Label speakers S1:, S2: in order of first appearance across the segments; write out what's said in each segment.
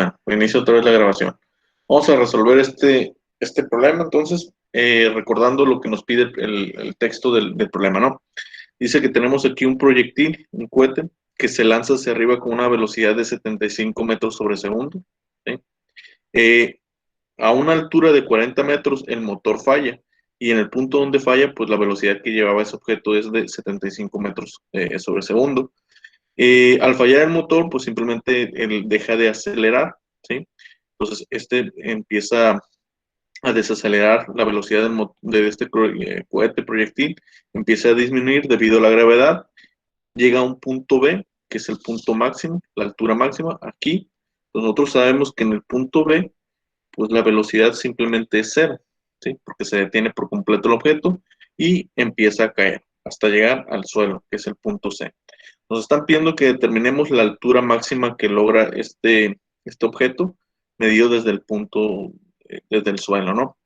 S1: Bueno, inicio otra vez la grabación. Vamos a resolver este problema, entonces, recordando lo que nos pide el texto del problema, ¿no? Dice que tenemos aquí un proyectil, un cohete, que se lanza hacia arriba con una velocidad de 75 metros sobre segundo. ¿Sí? A una altura de 40 metros, el motor falla. Y en el punto donde falla, pues la velocidad que llevaba ese objeto es de 75 metros sobre segundo. Al fallar el motor, pues simplemente él deja de acelerar, ¿sí? Entonces, este empieza a desacelerar la velocidad de este cohete proyectil, empieza a disminuir debido a la gravedad, llega a un punto B, que es el punto máximo, la altura máxima, aquí. Nosotros sabemos que en el punto B, pues la velocidad simplemente es cero, ¿sí? Porque se detiene por completo el objeto y empieza a caer hasta llegar al suelo, que es el punto C. Nos están pidiendo que determinemos la altura máxima que logra este objeto medido desde el punto, desde el suelo, ¿no?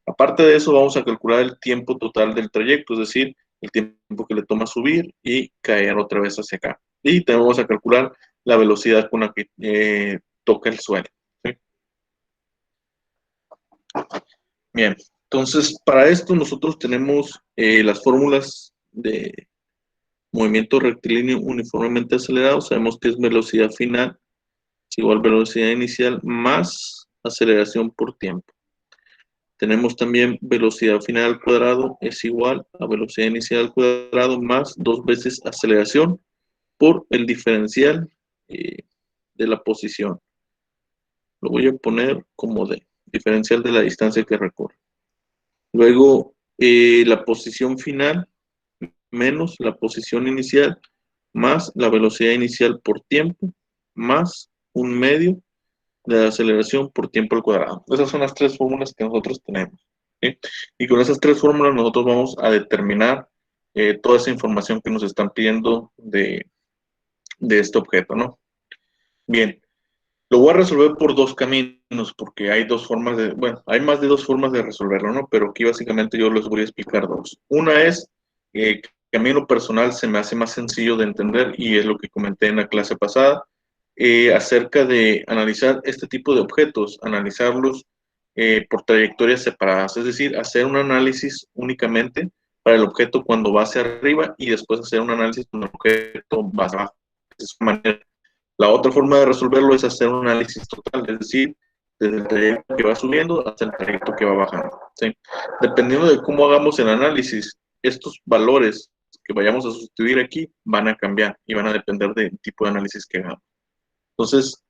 S1: Aparte de eso, vamos a calcular el tiempo total del trayecto, es decir, el tiempo que le toma subir y caer otra vez hacia acá. Y también vamos a calcular la velocidad con la que toca el suelo, ¿sí? Bien, entonces para esto nosotros tenemos las fórmulas de movimiento rectilíneo uniformemente acelerado. Sabemos que es velocidad final es igual a velocidad inicial más aceleración por tiempo. Tenemos también velocidad final al cuadrado es igual a velocidad inicial al cuadrado más 2 veces aceleración por el diferencial de la posición. Lo voy a poner como D, diferencial de la distancia que recorre. Luego, la posición final menos la posición inicial más la velocidad inicial por tiempo más un medio de aceleración por tiempo al cuadrado. Esas son las tres fórmulas que nosotros tenemos, ¿sí? Y con esas tres fórmulas nosotros vamos a determinar toda esa información que nos están pidiendo de este objeto, ¿no? Bien, lo voy a resolver por dos caminos, porque hay dos formas de, bueno, hay más de dos formas de resolverlo, ¿no? Pero aquí básicamente yo les voy a explicar dos. Una es que a mí en lo personal se me hace más sencillo de entender y es lo que comenté en la clase pasada, acerca de analizar este tipo de objetos, analizarlos por trayectorias separadas, es decir, hacer un análisis únicamente para el objeto cuando va hacia arriba y después hacer un análisis cuando el objeto va hacia abajo. Es una manera. La otra forma de resolverlo es hacer un análisis total, es decir, desde el trayecto que va subiendo hasta el trayecto que va bajando, ¿sí? Dependiendo de cómo hagamos el análisis, estos valores que vayamos a sustituir aquí van a cambiar y van a depender del tipo de análisis que hagamos. Entonces,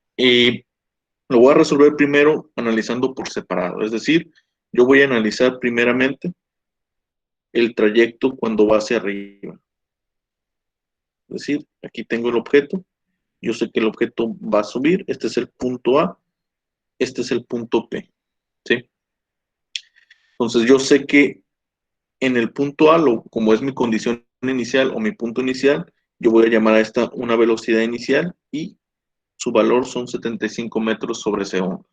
S1: lo voy a resolver primero analizando por separado, es decir, yo voy a analizar primeramente el trayecto cuando va hacia arriba. Es decir, aquí tengo el objeto, yo sé que el objeto va a subir, este es el punto A, este es el punto P, ¿sí? Entonces yo sé que en el punto A, como es mi condición inicial o mi punto inicial, yo voy a llamar a esta una velocidad inicial y su valor son 75 metros sobre segundo.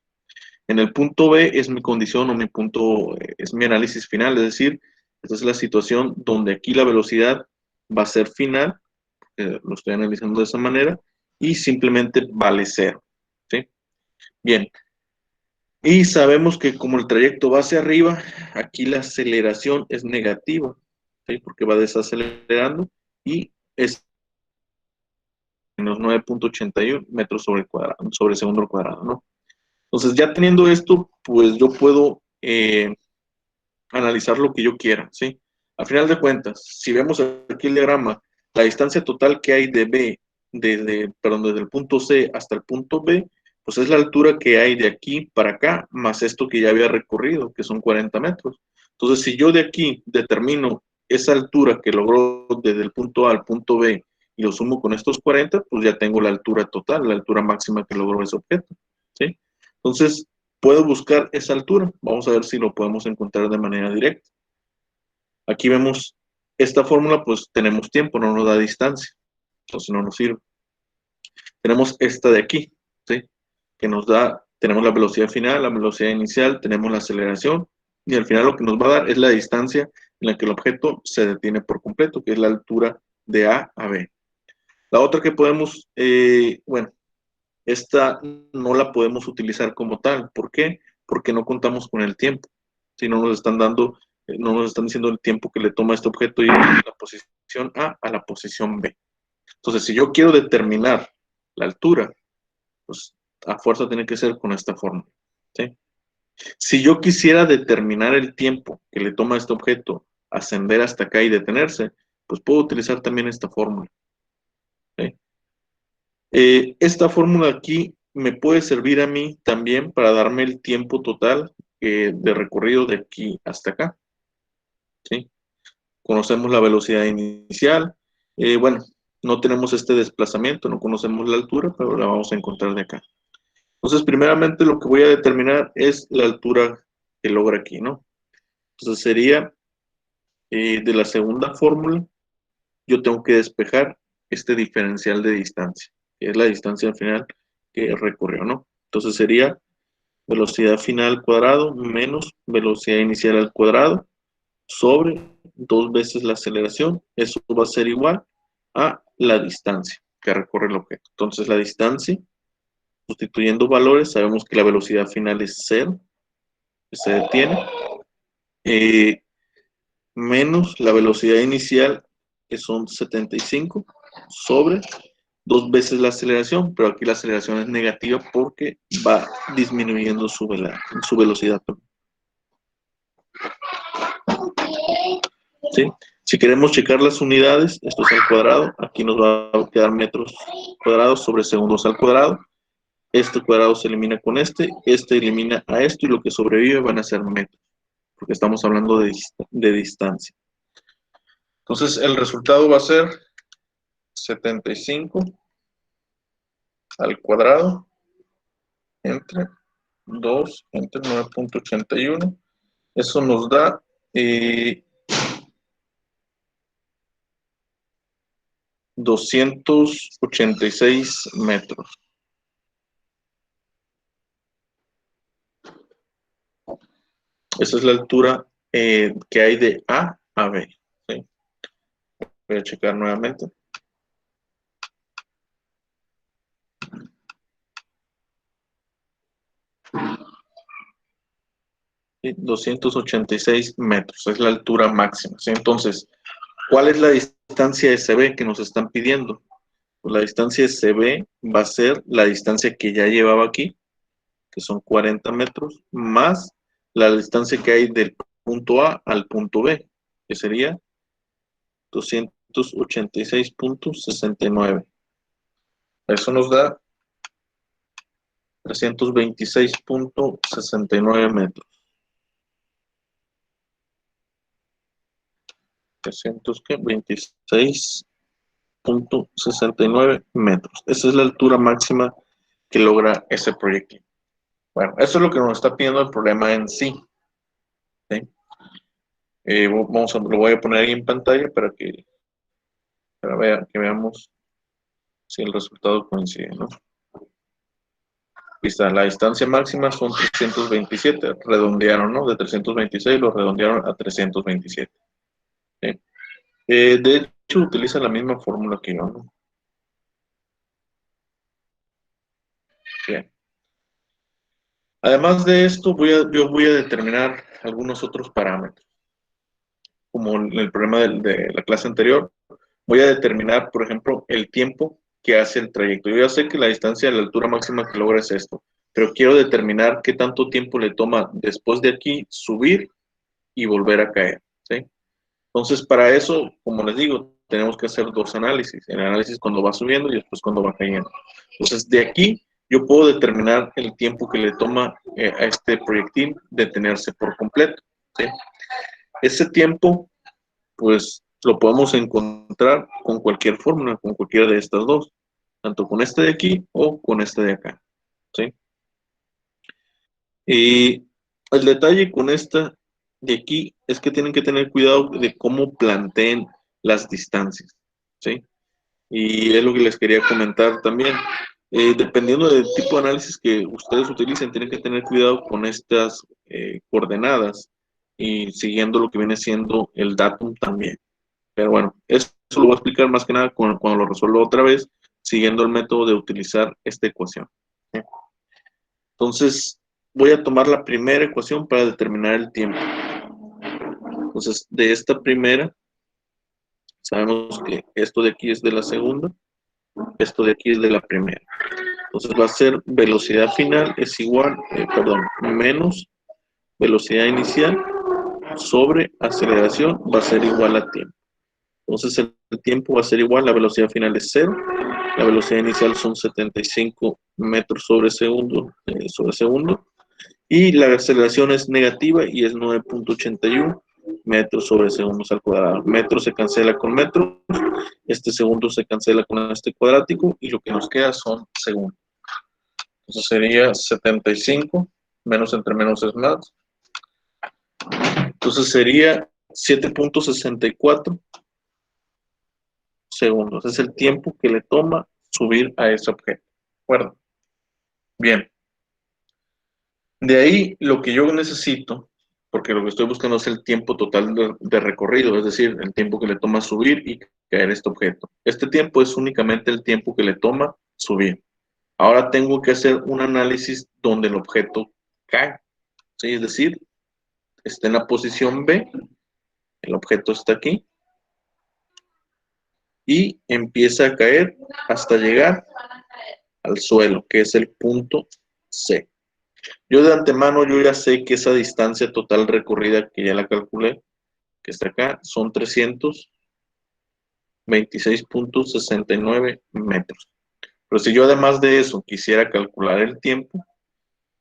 S1: En el punto B es mi condición o mi punto, es mi análisis final, es decir, esta es la situación donde aquí la velocidad va a ser final, lo estoy analizando de esa manera, y simplemente vale cero, ¿sí? Bien, y sabemos que como el trayecto va hacia arriba, aquí la aceleración es negativa, ¿sí? Porque va desacelerando y es menos 9.81 metros sobre, cuadrado, sobre segundo al cuadrado, ¿no? Entonces, ya teniendo esto, pues yo puedo analizar lo que yo quiera, ¿sí? A final de cuentas, si vemos aquí el diagrama, la distancia total que hay de B, perdón, desde el punto C hasta el punto B, pues es la altura que hay de aquí para acá, más esto que ya había recorrido, que son 40 metros. Entonces, si yo de aquí determino esa altura que logró desde el punto A al punto B y lo sumo con estos 40, pues ya tengo la altura total, la altura máxima que logró ese objeto, ¿sí? Entonces, puedo buscar esa altura. Vamos a ver si lo podemos encontrar de manera directa. Aquí vemos esta fórmula, pues tenemos tiempo, no nos da distancia, entonces no nos sirve. Tenemos esta de aquí, ¿sí? Que nos da, tenemos la velocidad final, la velocidad inicial, tenemos la aceleración, y al final lo que nos va a dar es la distancia en la que el objeto se detiene por completo, que es la altura de A a B. La otra que podemos, bueno, esta no la podemos utilizar como tal. ¿Por qué? Porque no contamos con el tiempo. Si no nos están dando, no nos están diciendo el tiempo que le toma a este objeto ir de la posición A la posición B. Entonces, si yo quiero determinar la altura, pues a fuerza tiene que ser con esta fórmula. ¿Sí? Si yo quisiera determinar el tiempo que le toma a este objeto ascender hasta acá y detenerse, pues puedo utilizar también esta fórmula. ¿Sí? Esta fórmula aquí me puede servir a mí también para darme el tiempo total de recorrido de aquí hasta acá. ¿Sí? Conocemos la velocidad inicial. Bueno, no tenemos este desplazamiento, no conocemos la altura, pero la vamos a encontrar de acá. Entonces, primeramente lo que voy a determinar es la altura que logra aquí, ¿no? Entonces sería de la segunda fórmula, yo tengo que despejar este diferencial de distancia, que es la distancia al final que recorrió, ¿no? Entonces sería velocidad final al cuadrado menos velocidad inicial al cuadrado sobre 2 veces la aceleración. Eso va a ser igual a la distancia que recorre el objeto. Entonces la distancia, sustituyendo valores, sabemos que la velocidad final es 0, que se detiene, eh, menos la velocidad inicial, que son 75, sobre 2 veces la aceleración, pero aquí la aceleración es negativa porque va disminuyendo su velocidad. ¿Sí? Si queremos checar las unidades, esto es al cuadrado, aquí nos va a quedar metros cuadrados sobre segundos al cuadrado. Este cuadrado se elimina con este elimina a esto y lo que sobrevive van a ser metros, porque estamos hablando de distancia. Entonces el resultado va a ser 75 al cuadrado entre 2 entre 9.81. Eso nos da 286 metros. Esa es la altura que hay de A a B. ¿Sí? Voy a checar nuevamente. ¿Sí? 286 metros, es la altura máxima. ¿Sí? Entonces, ¿cuál es la distancia SB que nos están pidiendo? Pues la distancia SB va a ser la distancia que ya llevaba aquí, que son 40 metros, más la distancia que hay del punto A al punto B, que sería 286.69. Eso nos da 326.69 metros. 326.69 metros. Esa es la altura máxima que logra ese proyectil. Bueno, eso es lo que nos está pidiendo el problema en sí. ¿Sí? Lo voy a poner ahí en pantalla para que veamos si el resultado coincide, ¿no? Aquí está, la distancia máxima son 327, redondearon, ¿no? De 326 lo redondearon a 327. ¿Sí? De hecho, utiliza la misma fórmula que yo, ¿no? Bien. Además de esto, yo voy a determinar algunos otros parámetros. Como en el problema de la clase anterior, voy a determinar, por ejemplo, el tiempo que hace el trayecto. Yo ya sé que la distancia, la altura máxima que logra es esto, pero quiero determinar qué tanto tiempo le toma después de aquí subir y volver a caer, ¿sí? Entonces, para eso, como les digo, tenemos que hacer dos análisis. El análisis cuando va subiendo y después cuando va cayendo. Entonces, de aquí yo puedo determinar el tiempo que le toma a este proyectil detenerse por completo, ¿sí? Ese tiempo, pues, lo podemos encontrar con cualquier fórmula, con cualquiera de estas dos, tanto con este de aquí o con este de acá, ¿sí? Y el detalle con esta de aquí es que tienen que tener cuidado de cómo planteen las distancias, ¿sí? Y es lo que les quería comentar también. Dependiendo del tipo de análisis que ustedes utilicen, tienen que tener cuidado con estas coordenadas y siguiendo lo que viene siendo el datum también. Pero bueno, eso lo voy a explicar más que nada cuando lo resuelva otra vez, siguiendo el método de utilizar esta ecuación. ¿Sí? Entonces, voy a tomar la primera ecuación para determinar el tiempo. Entonces, de esta primera, sabemos que esto de aquí es de la segunda, esto de aquí es de la primera. Entonces va a ser velocidad final es igual, menos velocidad inicial sobre aceleración va a ser igual a tiempo. Entonces el tiempo va a ser igual, la velocidad final es 0, la velocidad inicial son 75 metros sobre segundo, y la aceleración es negativa y es 9.81 metros sobre segundos al cuadrado. Metro se cancela con metros, este segundo se cancela con este cuadrático y lo que nos queda son segundos. Entonces sería 75, menos entre menos es más. Entonces sería 7.64 segundos. Es el tiempo que le toma subir a ese objeto. ¿De acuerdo? Bien. De ahí lo que yo necesito, porque lo que estoy buscando es el tiempo total de recorrido, es decir, el tiempo que le toma subir y caer este objeto. Este tiempo es únicamente el tiempo que le toma subir. Ahora tengo que hacer un análisis donde el objeto cae. ¿Sí? Es decir, está en la posición B, el objeto está aquí, y empieza a caer hasta llegar al suelo, que es el punto C. Yo de antemano yo ya sé que esa distancia total recorrida, que ya la calculé, que está acá, son 326.69 metros. Pero si yo además de eso quisiera calcular el tiempo,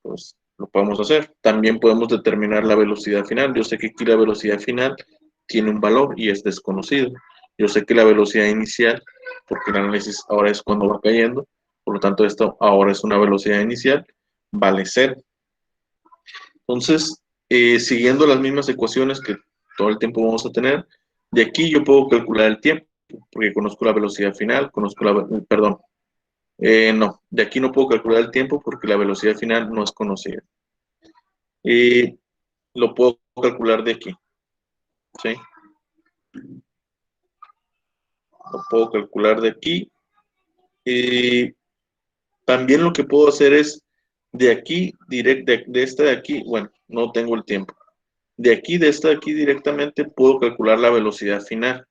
S1: pues lo podemos hacer. También podemos determinar la velocidad final. Yo sé que aquí la velocidad final tiene un valor y es desconocido. Yo sé que la velocidad inicial, porque el análisis ahora es cuando va cayendo, por lo tanto esto ahora es una velocidad inicial, vale 0. Entonces, siguiendo las mismas ecuaciones que todo el tiempo vamos a tener, de aquí yo puedo calcular el tiempo, porque conozco la velocidad final, no, de aquí no puedo calcular el tiempo porque la velocidad final no es conocida. Lo puedo calcular de aquí, ¿sí? Lo puedo calcular de aquí. También lo que puedo hacer es de aquí, de esta de aquí, bueno, no tengo el tiempo. De aquí, de esta de aquí directamente puedo calcular la velocidad final.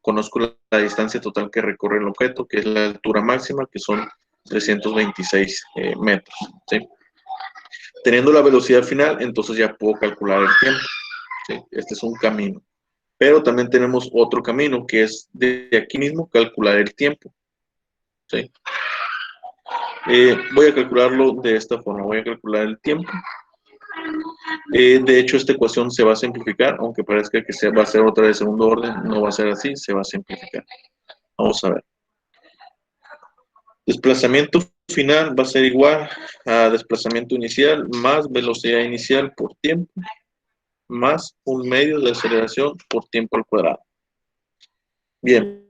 S1: Conozco la distancia total que recorre el objeto, que es la altura máxima, que son 326 metros, ¿sí? Teniendo la velocidad final, entonces ya puedo calcular el tiempo, ¿sí? Este es un camino. Pero también tenemos otro camino, que es de aquí mismo calcular el tiempo, ¿sí? Voy a calcularlo de esta forma, voy a calcular el tiempo. De hecho, esta ecuación se va a simplificar, aunque parezca que va a ser otra de segundo orden, no va a ser así, se va a simplificar. Vamos a ver. Desplazamiento final va a ser igual a desplazamiento inicial más velocidad inicial por tiempo, más un medio de aceleración por tiempo al cuadrado. Bien.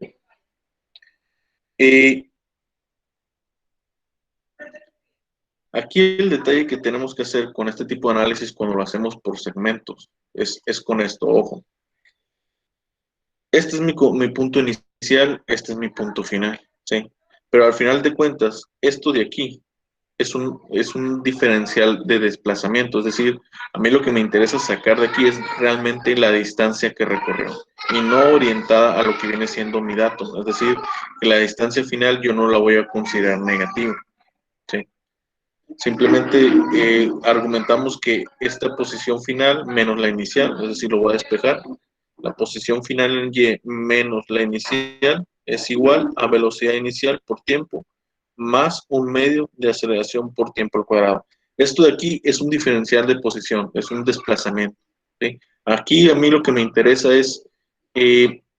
S1: Aquí el detalle que tenemos que hacer con este tipo de análisis cuando lo hacemos por segmentos es con esto, ojo. Este es mi punto inicial, este es mi punto final, ¿sí? Pero al final de cuentas, esto de aquí es un diferencial de desplazamiento, es decir, a mí lo que me interesa sacar de aquí es realmente la distancia que recorrió y no orientada a lo que viene siendo mi dato, es decir, que la distancia final yo no la voy a considerar negativa, ¿sí? Simplemente argumentamos que esta posición final menos la inicial, es decir, lo voy a despejar. La posición final en Y menos la inicial es igual a velocidad inicial por tiempo más un medio de aceleración por tiempo al cuadrado. Esto de aquí es un diferencial de posición, es un desplazamiento, ¿sí? Aquí a mí lo que me interesa es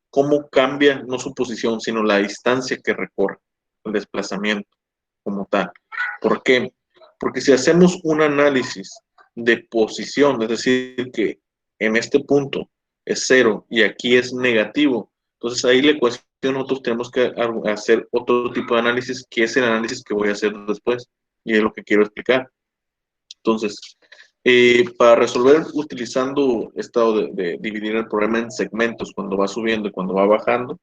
S1: cómo cambia, no su posición, sino la distancia que recorre, el desplazamiento como tal. ¿Por qué? Porque si hacemos un análisis de posición, es decir, que en este punto es 0 y aquí es negativo, entonces ahí la ecuación nosotros tenemos que hacer otro tipo de análisis, que es el análisis que voy a hacer después, y es lo que quiero explicar. Entonces, para resolver utilizando esto de dividir el problema en segmentos, cuando va subiendo y cuando va bajando,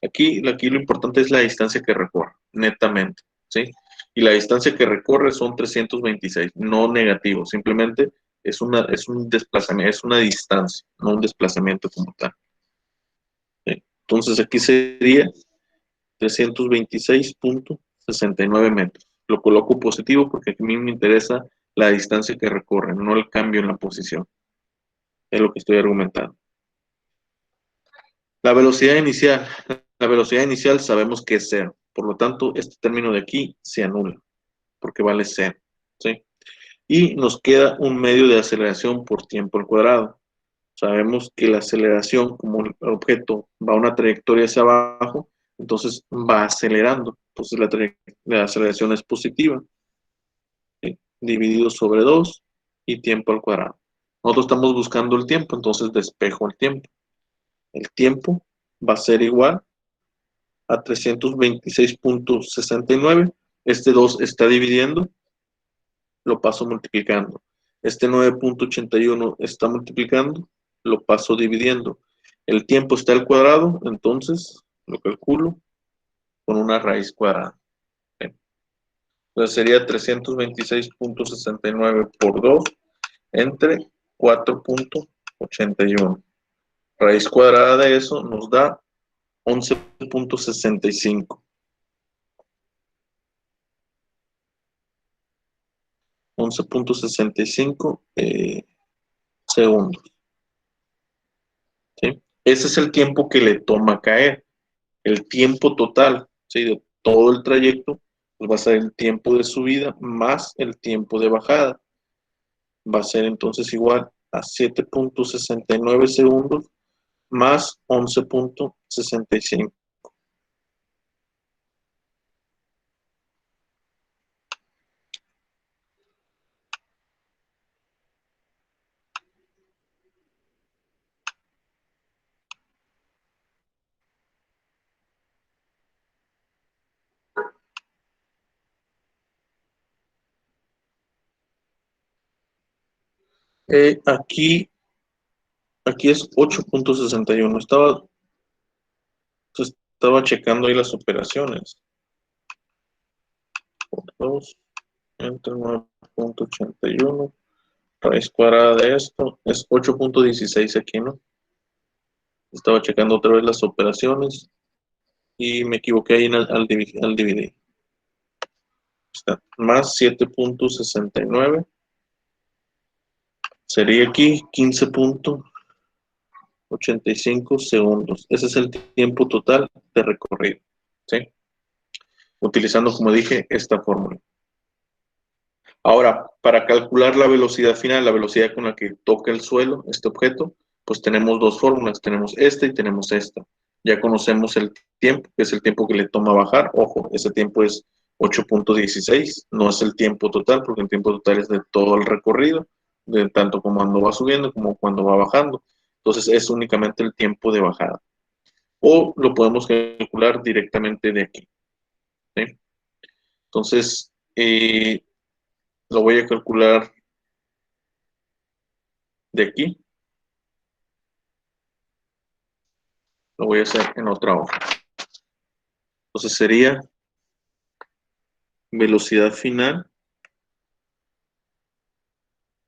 S1: aquí lo importante es la distancia que recorre. netamente, ¿sí? Y la distancia que recorre son 326, no negativo, simplemente es un desplazamiento, es una distancia, no un desplazamiento como tal. ¿Sí? Entonces aquí sería 326.69 metros. Lo coloco positivo porque a mí me interesa la distancia que recorre, no el cambio en la posición. Es lo que estoy argumentando. La velocidad inicial. La velocidad inicial sabemos que es cero. Por lo tanto, este término de aquí se anula porque vale cero. ¿Sí? Y nos queda un medio de aceleración por tiempo al cuadrado. Sabemos que la aceleración, como el objeto va a una trayectoria hacia abajo, entonces va acelerando. Entonces la aceleración es positiva. ¿Sí? Dividido sobre 2 y tiempo al cuadrado. Nosotros estamos buscando el tiempo, entonces despejo el tiempo. El tiempo va a ser igual a 326.69. Este 2 está dividiendo, lo paso multiplicando. Este 9.81 está multiplicando, lo paso dividiendo. El tiempo está al cuadrado, entonces lo calculo con una raíz cuadrada. Bien. Entonces sería 326.69 por 2 entre 4.81. Raíz cuadrada de eso nos da 11.65. 11.65 segundos. ¿Sí? Ese es el tiempo que le toma caer. El tiempo total, ¿sí? De todo el trayecto, pues va a ser el tiempo de subida más el tiempo de bajada. Va a ser entonces igual a 7.69 segundos más 11.65. Aquí es 8.61. Estaba checando ahí las operaciones. Por 2 entre 9.81. Raíz cuadrada de esto es 8.16 aquí, ¿no? Estaba checando otra vez las operaciones y me equivoqué ahí al dividir. Está más 7.69. Sería aquí 15.85 segundos. Ese es el tiempo total de recorrido. ¿Sí? Utilizando, como dije, esta fórmula. Ahora, para calcular la velocidad final, la velocidad con la que toca el suelo, este objeto, pues tenemos dos fórmulas. Tenemos esta y tenemos esta. Ya conocemos el tiempo, que es el tiempo que le toma bajar. Ojo, ese tiempo es 8.16, no es el tiempo total, porque el tiempo total es de todo el recorrido, de tanto como cuando va subiendo como cuando va bajando. Entonces es únicamente el tiempo de bajada. O lo podemos calcular directamente de aquí. ¿Sí? Entonces, lo voy a calcular de aquí. Lo voy a hacer en otra hoja. Entonces sería velocidad final,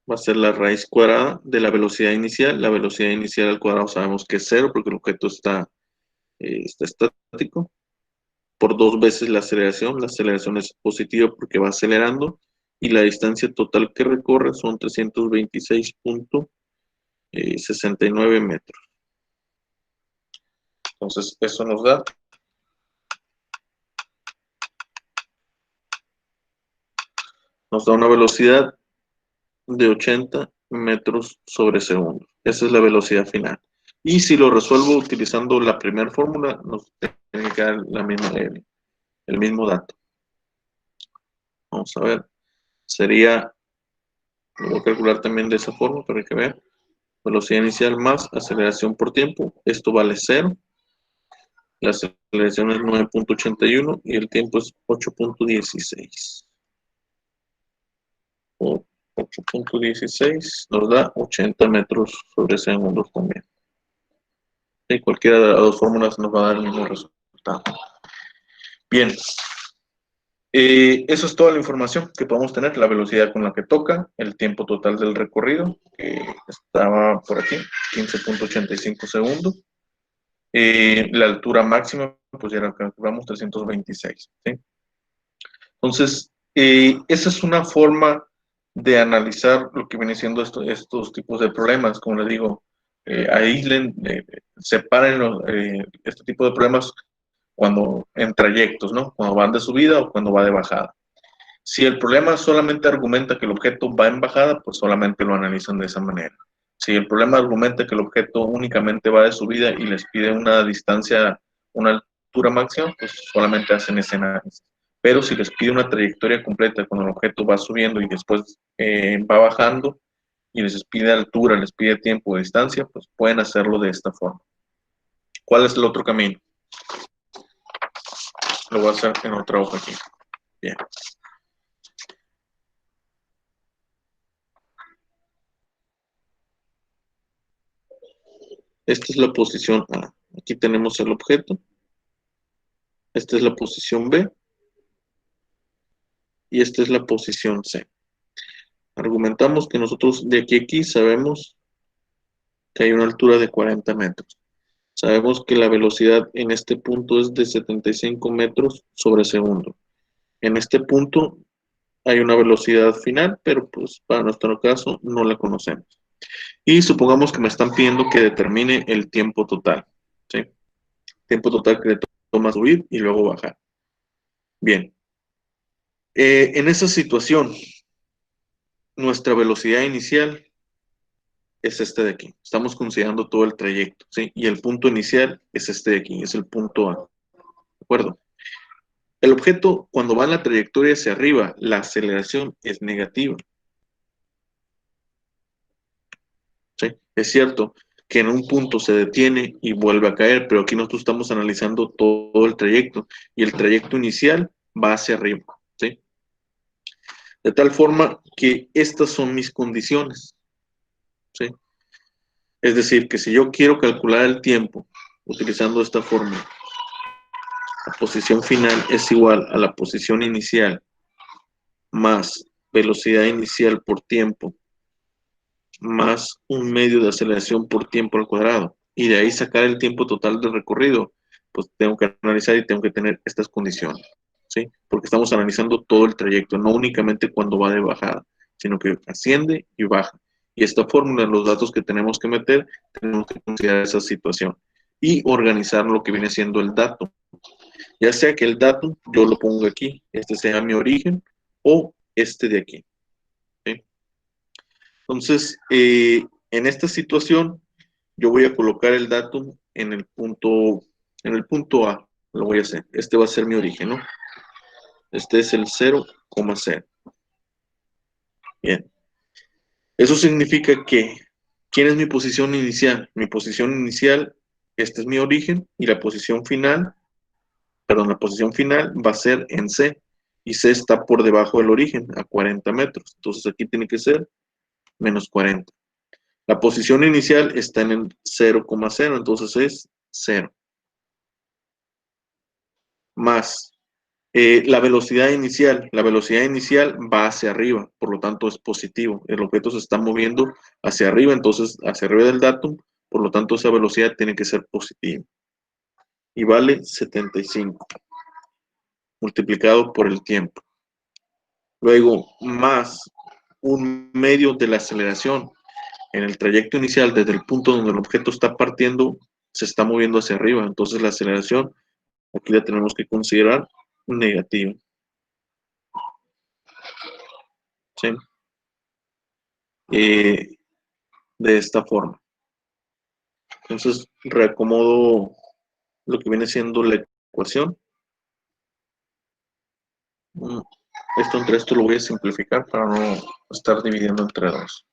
S1: va a ser la raíz cuadrada de la velocidad inicial. La velocidad inicial al cuadrado sabemos que es cero porque el objeto está estático. Por dos veces la aceleración es positiva porque va acelerando. Y la distancia total que recorre son 326.69 metros. Entonces eso nos da una velocidad de 80 metros sobre segundo. Esa es la velocidad final. Y si lo resuelvo utilizando la primera fórmula, nos tiene que dar el mismo dato. Vamos a ver. Sería, lo voy a calcular también de esa forma para que vean. Velocidad inicial más aceleración por tiempo. Esto vale 0. La aceleración es 9.81 y el tiempo es 8.16. 8.16 nos da 80 metros sobre segundos también. Y cualquiera de las dos fórmulas nos va a dar el mismo resultado. Bien, Eso es toda la información que podemos tener, la velocidad con la que toca, el tiempo total del recorrido, que estaba por aquí, 15.85 segundos. La altura máxima, pues ya la calculamos, 326, ¿sí? Entonces, esa es una forma de analizar lo que viene siendo estos tipos de problemas. Como les digo, aíslen, separen este tipo de problemas cuando en trayectos, ¿no? Cuando van de subida o cuando va de bajada. Si el problema solamente argumenta que el objeto va en bajada, pues solamente lo analizan de esa manera. Si el problema argumenta que el objeto únicamente va de subida y les pide una distancia, una altura máxima, pues solamente hacen ese análisis. Pero si les pide una trayectoria completa cuando el objeto va subiendo y después va bajando y les pide altura, les pide tiempo o distancia, pues pueden hacerlo de esta forma. ¿Cuál es el otro camino? Lo voy a hacer en otra hoja aquí. Bien. Esta es la posición A. Aquí tenemos el objeto. Esta es la posición B. Y esta es la posición C. Argumentamos que nosotros de aquí a aquí sabemos que hay una altura de 40 metros. Sabemos que la velocidad en este punto es de 75 metros sobre segundo. En este punto hay una velocidad final, pero pues para nuestro caso no la conocemos. Y supongamos que me están pidiendo que determine el tiempo total, ¿sí? Tiempo total que le toma subir y luego bajar. Bien. En esa situación, nuestra velocidad inicial es este de aquí. Estamos considerando todo el trayecto, ¿sí? Y el punto inicial es este de aquí, es el punto A. ¿De acuerdo? El objeto, cuando va en la trayectoria hacia arriba, la aceleración es negativa. ¿Sí? Es cierto que en un punto se detiene y vuelve a caer, pero aquí nosotros estamos analizando todo el trayecto y el trayecto inicial va hacia arriba, ¿sí? De tal forma que estas son mis condiciones, ¿sí? Es decir, que si yo quiero calcular el tiempo utilizando esta fórmula, la posición final es igual a la posición inicial más velocidad inicial por tiempo más un medio de aceleración por tiempo al cuadrado. Y de ahí sacar el tiempo total de recorrido, pues tengo que analizar y tengo que tener estas condiciones, ¿sí? Porque estamos analizando todo el trayecto, no únicamente cuando va de bajada, sino que asciende y baja. Y esta fórmula, los datos que tenemos que meter, tenemos que considerar esa situación y organizar lo que viene siendo el dato. Ya sea que el dato yo lo pongo aquí, este sea mi origen, o este de aquí, ¿sí? Entonces, en esta situación, yo voy a colocar el datum en el punto A, lo voy a hacer. Este va a ser mi origen, ¿no? Este es el 0,0. Bien. Eso significa que, ¿quién es mi posición inicial? Mi posición inicial, este es mi origen, y la posición final, perdón, la posición final va a ser en C, y C está por debajo del origen, a 40 metros. Entonces aquí tiene que ser menos 40. La posición inicial está en el 0,0, entonces es 0. Más la velocidad inicial. La velocidad inicial va hacia arriba, por lo tanto es positivo. El objeto se está moviendo hacia arriba, entonces hacia arriba del datum, por lo tanto esa velocidad tiene que ser positiva. Y vale 75, multiplicado por el tiempo. Luego, más un medio de la aceleración. En el trayecto inicial, desde el punto donde el objeto está partiendo, se está moviendo hacia arriba. Entonces la aceleración, aquí la tenemos que considerar negativa. ¿Sí? De esta forma. Entonces reacomodo lo que viene siendo la ecuación. Esto entre esto lo voy a simplificar para no estar dividiendo entre 2.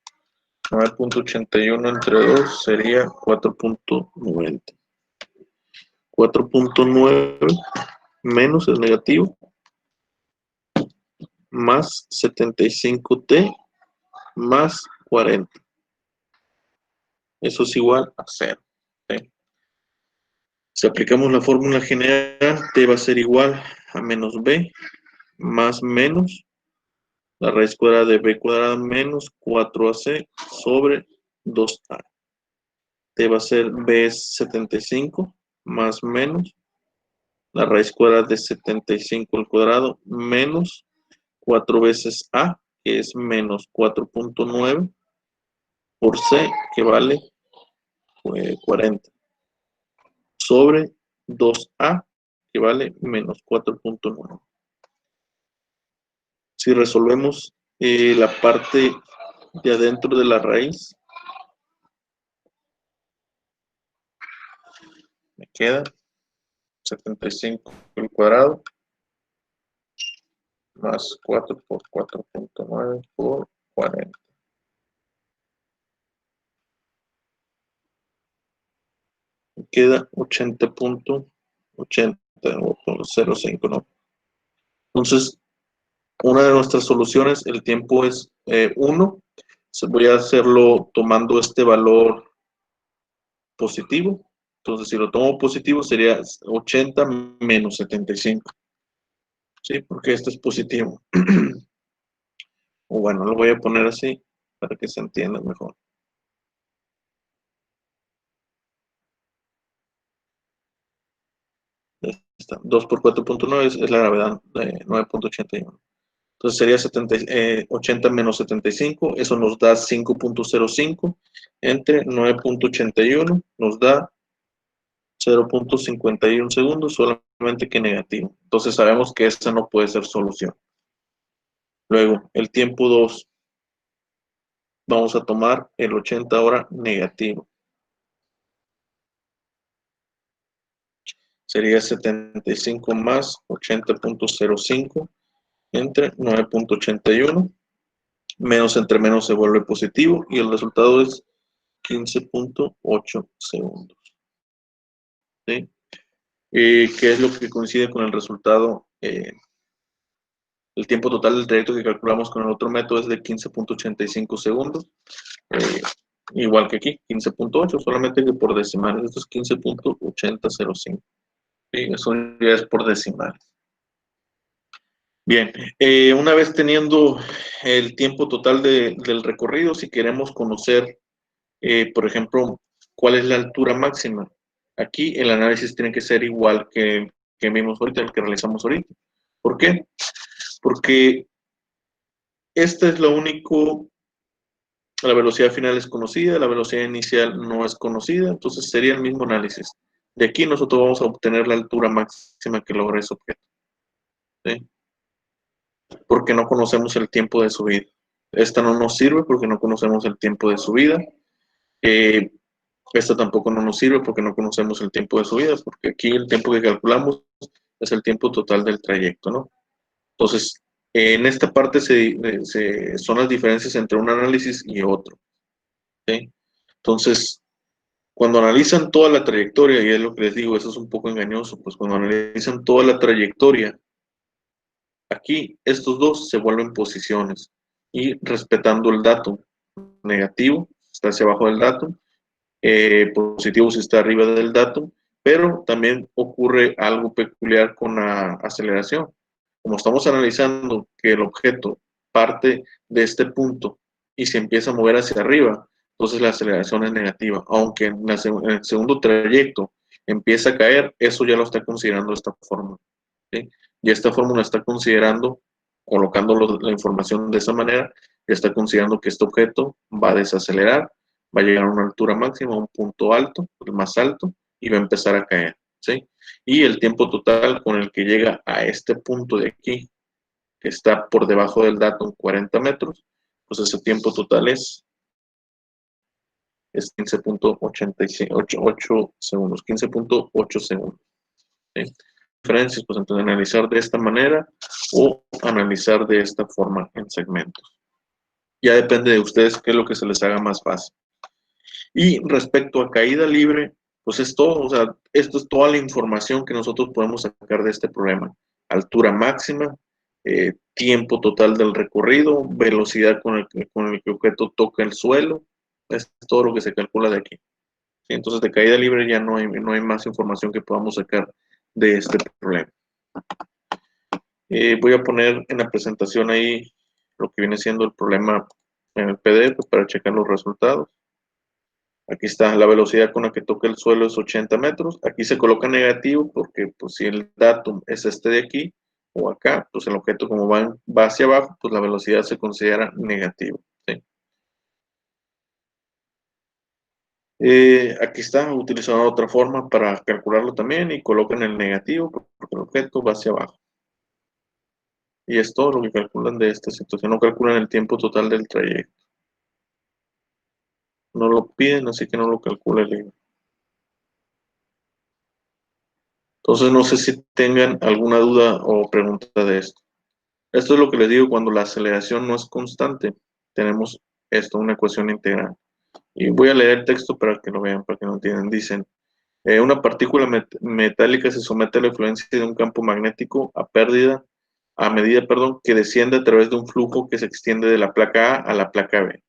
S1: 9.81 entre 2 sería 4.90. 4.9 menos el negativo más 75t más 40. Eso es igual a 0. ¿Sí? Si aplicamos la fórmula general, t va a ser igual a menos b más menos la raíz cuadrada de b cuadrada menos 4ac sobre 2a. T va a ser b es 75 más menos la raíz cuadrada de 75 al cuadrado menos 4 veces a, que es menos 4.9 por c, que vale 40, sobre 2a, que vale menos 4.9. Si resolvemos la parte de adentro de la raíz, me queda 75 al cuadrado más 4 por 4.9 por 40. Me queda 80.80 o 0.5, ¿no? Entonces, una de nuestras soluciones, el tiempo es 1. Voy a hacerlo tomando este valor positivo. Entonces, si lo tomo positivo, sería 80 menos 75. ¿Sí? Porque esto es positivo. O bueno, lo voy a poner así para que se entienda mejor. Está. 2 por 4.9 es la gravedad de 9.81. Entonces sería 80 menos 75, eso nos da 5.05 entre 9.81, nos da 0.51 segundos, solamente que negativo. Entonces sabemos que esa no puede ser solución. Luego, el tiempo 2, vamos a tomar el 80 ahora negativo. Sería 75 más 80.05 entre 9.81. Menos entre menos se vuelve positivo y el resultado es 15.8 segundos. ¿Sí? ¿Qué es lo que coincide con el resultado? El tiempo total del trayecto que calculamos con el otro método es de 15.85 segundos. Igual que aquí, 15.8, solamente que por decimales. Esto es 15.8005. ¿Sí? Eso ya es por decimales. Bien, una vez teniendo el tiempo total del recorrido, si queremos conocer, por ejemplo, cuál es la altura máxima, aquí el análisis tiene que ser igual que vimos ahorita, el que realizamos ahorita. ¿Por qué? Porque esta es lo único, la velocidad final es conocida, la velocidad inicial no es conocida, entonces sería el mismo análisis. De aquí nosotros vamos a obtener la altura máxima que logra ese objeto. ¿Sí? Porque no conocemos el tiempo de subida. Esta no nos sirve porque no conocemos el tiempo de subida. Esta tampoco no nos sirve porque no conocemos el tiempo de subida, porque aquí el tiempo que calculamos es el tiempo total del trayecto, ¿no? Entonces, en esta parte son las diferencias entre un análisis y otro. ¿Sí? Entonces, cuando analizan toda la trayectoria, y es lo que les digo, eso es un poco engañoso, pues cuando analizan toda la trayectoria, aquí estos dos se vuelven posiciones y respetando el dato negativo, está hacia abajo del dato, positivo si está arriba del dato, pero también ocurre algo peculiar con la aceleración. Como estamos analizando que el objeto parte de este punto y se empieza a mover hacia arriba, entonces la aceleración es negativa. Aunque en el segundo trayecto empieza a caer, eso ya lo está considerando esta fórmula. ¿Sí? Y esta fórmula está considerando, colocando la información de esa manera, ya está considerando que este objeto va a desacelerar, va a llegar a una altura máxima, a un punto alto, el más alto, y va a empezar a caer. ¿Sí? Y el tiempo total con el que llega a este punto de aquí, que está por debajo del dato en 40 metros, pues ese tiempo total es 15.88 segundos, 15.8 segundos. ¿Sí? Diferencias, pues entonces analizar de esta manera o analizar de esta forma en segmentos. Ya depende de ustedes qué es lo que se les haga más fácil. Y respecto a caída libre, pues es todo, o sea, esto es toda la información que nosotros podemos sacar de este problema. Altura máxima, tiempo total del recorrido, velocidad con el que el objeto toca el suelo, es todo lo que se calcula de aquí. ¿Sí? Entonces, de caída libre ya no hay más información que podamos sacar de este problema. Voy a poner en la presentación ahí lo que viene siendo el problema en el PDF para checar los resultados. Aquí está, la velocidad con la que toca el suelo es 80 metros. Aquí se coloca negativo porque pues, si el datum es este de aquí o acá, pues el objeto como va hacia abajo, pues la velocidad se considera negativa. ¿Sí? Aquí está, utilizando otra forma para calcularlo también y colocan el negativo porque el objeto va hacia abajo. Y es todo lo que calculan de esta situación. No calculan el tiempo total del trayecto. No lo piden, así que no lo calcula el libro. Entonces, no sé si tengan alguna duda o pregunta de esto. Esto es lo que les digo cuando la aceleración no es constante. Tenemos esto, una ecuación integral. Y voy a leer el texto para que lo vean, para que lo entiendan. Dicen, una partícula metálica se somete a la influencia de un campo magnético a medida, perdón, que desciende a través de un flujo que se extiende de la placa A la placa B.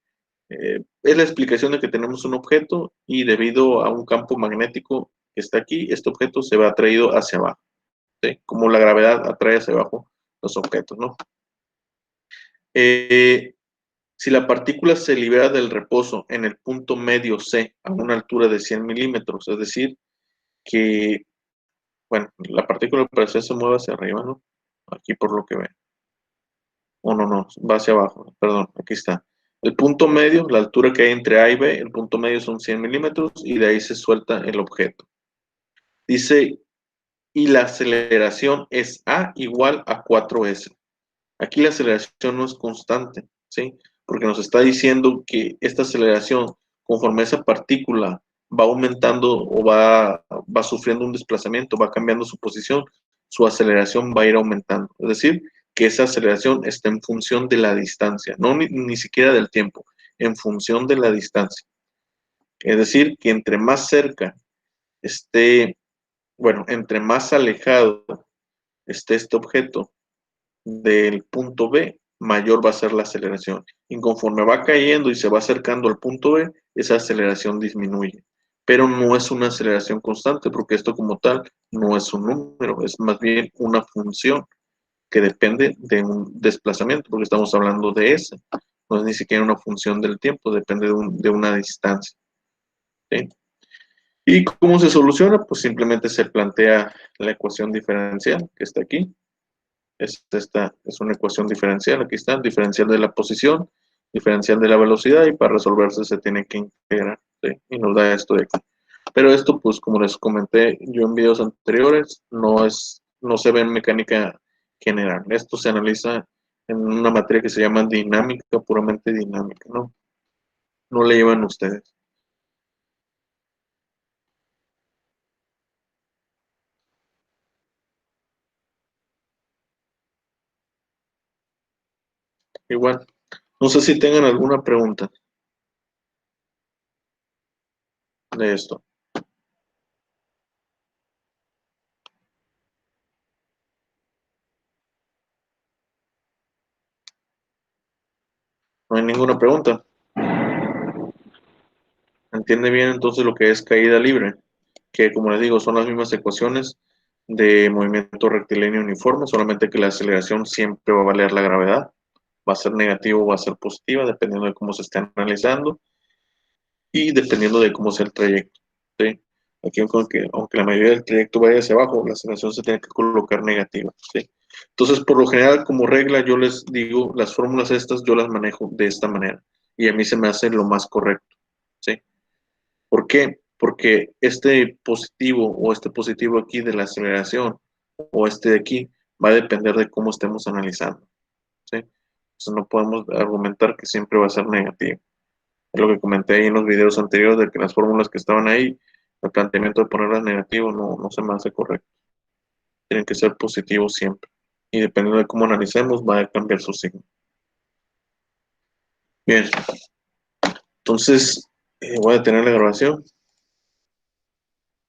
S1: Es la explicación de que tenemos un objeto y debido a un campo magnético que está aquí, este objeto se va atraído hacia abajo, ¿sí? Como la gravedad atrae hacia abajo los objetos, ¿no? Eh, si la partícula se libera del reposo en el punto medio C a una altura de 100 milímetros, es decir, que, bueno, la partícula al parecer se mueve hacia arriba, ¿no? Aquí por lo que ven. O no, no, va hacia abajo, perdón, aquí está. El punto medio, la altura que hay entre A y B, el punto medio son 100 milímetros y de ahí se suelta el objeto. Dice, y la aceleración es A igual a 4S. Aquí la aceleración no es constante, ¿sí? Porque nos está diciendo que esta aceleración, conforme esa partícula va aumentando o va sufriendo un desplazamiento, va cambiando su posición, su aceleración va a ir aumentando. Es decir, que esa aceleración está en función de la distancia, no ni siquiera del tiempo, en función de la distancia. Es decir, que entre más cerca esté, bueno, entre más alejado esté este objeto del punto B, mayor va a ser la aceleración. Y conforme va cayendo y se va acercando al punto B, esa aceleración disminuye. Pero no es una aceleración constante, porque esto como tal no es un número, es más bien una función que depende de un desplazamiento, porque estamos hablando de S. No es ni siquiera una función del tiempo, depende de una distancia. ¿Sí? ¿Y cómo se soluciona? Pues simplemente se plantea la ecuación diferencial que está aquí. Esta es una ecuación diferencial, aquí está, diferencial de la posición, diferencial de la velocidad, y para resolverse se tiene que integrar, ¿sí? Y nos da esto de aquí. Pero esto, pues como les comenté yo en videos anteriores, no se ve en mecánica general. Esto se analiza en una materia que se llama dinámica, puramente dinámica, ¿no? No le llevan ustedes. Igual, no sé si tengan alguna pregunta de esto. No hay ninguna pregunta. ¿Entiende bien entonces lo que es caída libre? Que como les digo, son las mismas ecuaciones de movimiento rectilíneo uniforme, solamente que la aceleración siempre va a valer la gravedad, va a ser negativo o va a ser positiva, dependiendo de cómo se esté analizando y dependiendo de cómo sea el trayecto. ¿Sí? Aquí, aunque la mayoría del trayecto vaya hacia abajo, la aceleración se tiene que colocar negativa. ¿Sí? Entonces, por lo general, como regla, yo les digo, las fórmulas estas yo las manejo de esta manera y a mí se me hace lo más correcto. ¿Sí? ¿Por qué? Porque este positivo o este positivo aquí de la aceleración o este de aquí va a depender de cómo estemos analizando. ¿Sí? Entonces no podemos argumentar que siempre va a ser negativo. Es lo que comenté ahí en los videos anteriores de que las fórmulas que estaban ahí, el planteamiento de ponerlas negativo no se me hace correcto. Tienen que ser positivos siempre. Y dependiendo de cómo analicemos, va a cambiar su signo. Bien, entonces voy a detener la grabación.